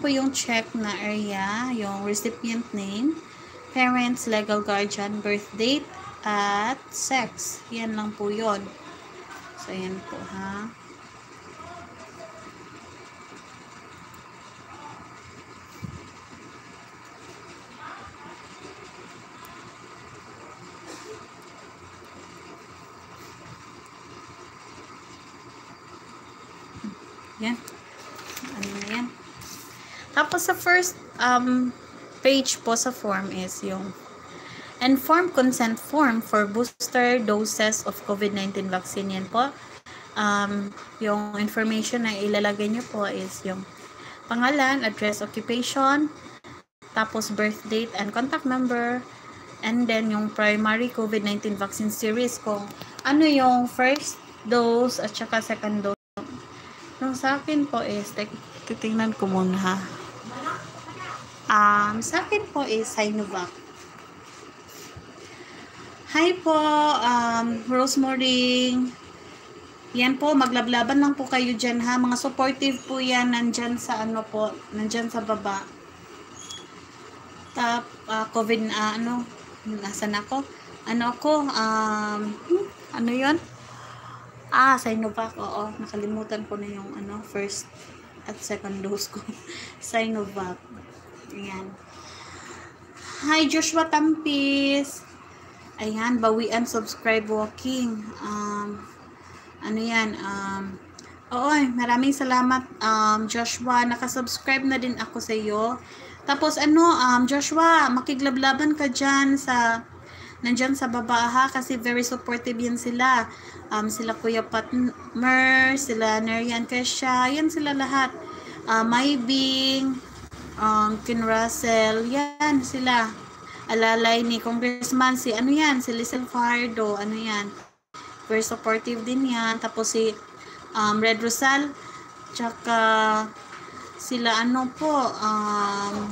po yung check na area, yung recipient name, parents, legal guardian, birth date, at sex. Yan lang po yun. So, yan po ha. Yan. Ano na yan. Tapos sa first page po sa form is yung informed consent form for booster doses of COVID-19 vaccine. Yan po. Yung information na ilalagay nyo po is yung pangalan, address, occupation, tapos birth date and contact number, and then yung primary COVID-19 vaccine series kung ano yung first dose at saka second dose. Yung sa akin po is, titingnan ko muna ha. Sa akin po is Sinovac. Hi po, Rosemary. Yan po, maglablaban lang po kayo dyan ha. Mga supportive po yan, nandyan sa ano po, nandyan sa baba. COVID, nasan ako? Ano yun? Sinovac, oo. Nakalimutan ko na yung first at second dose ko. Sinovac. Ayan. Hi, Joshua Tampis. Ayan, bawian, subscribe, walking. Maraming salamat, Joshua. Nakasubscribe na din ako sa iyo. Tapos, Joshua, makiglablaban ka dyan nandyan sa baba ha, kasi very supportive yan sila. Sila Kuya Patmer, sila Nerian Kesha, yan sila lahat. Maybing, Kin Russell, yan sila. Alalay ni Congressman, si Lisel Fajardo, very supportive din yan. Tapos si Red Rosal, tsaka sila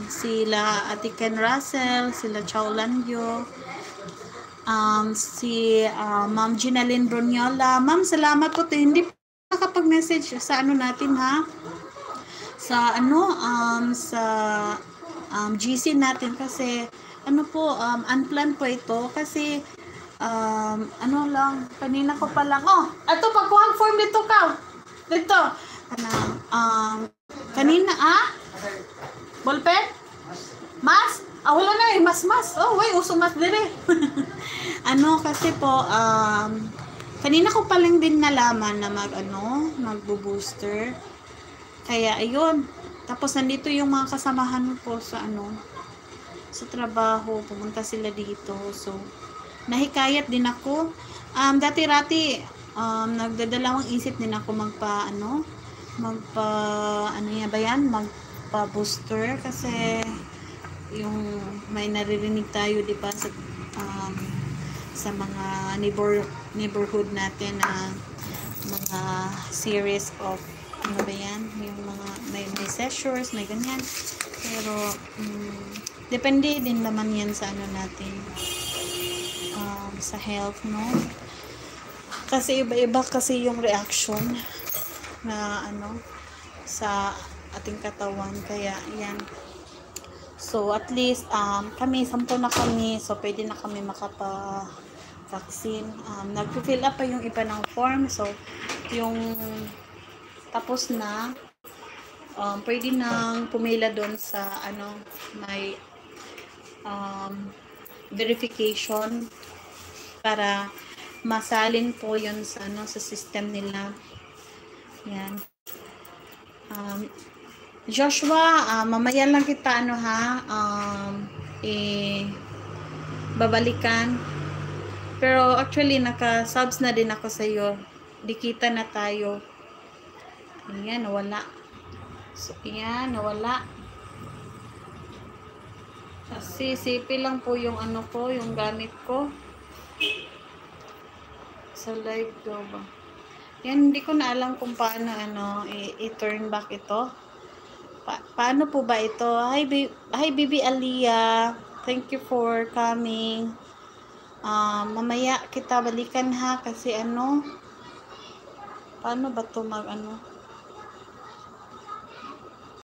sila Ate Ken Russell, sila Chow Lanyo, si Ma'am Ginalyn Brunyola. Ma'am, salamat po. Hindi po nakapag-message sa natin ha. Sa GC natin kasi unplanned po ito kasi kanina ko pa lang. Ito pagkuhang form dito ka. Dito. Kanina ballpen? Mas? Wala na mas. Uso mas dire. Kasi po, kanina ko pa lang din nalaman na magbo-booster. Kaya, ayun. Tapos, nandito yung mga kasamahan ko sa sa trabaho. Pumunta sila dito. So, nahikayat din ako. Dati-rati, nagdadalawang isip din ako magpa-booster kasi yung may naririnig tayo di ba sa mga neighborhood natin na mga series of yung mga may seizures, may ganyan, pero depende din naman yan sa natin, sa health, no? Kasi iba-iba kasi yung reaction na sa ating katawan, kaya yan. So, at least, kami, 10 na kami. So, pwede na kami makapa-vaccine. Nag-fill up pa yung iba ng form. So, yung tapos na, pwede nang pumila doon sa, may verification para masalin po yun sa, sa system nila. Yan. Joshua, mamaya lang kita babalikan. Pero actually naka-subs na din ako sa iyo. Dikita na tayo. Ayan, nawala. So, ayan, nawala. Kasi CP lang po yung yung gamit ko. Sa live ko ba? Yan, hindi ko na alam kung paano i-turn back ito. Paano po ba ito? Hi Bibi Aliyah. Thank you for coming. Mamaya kita balikan ha kasi paano ba to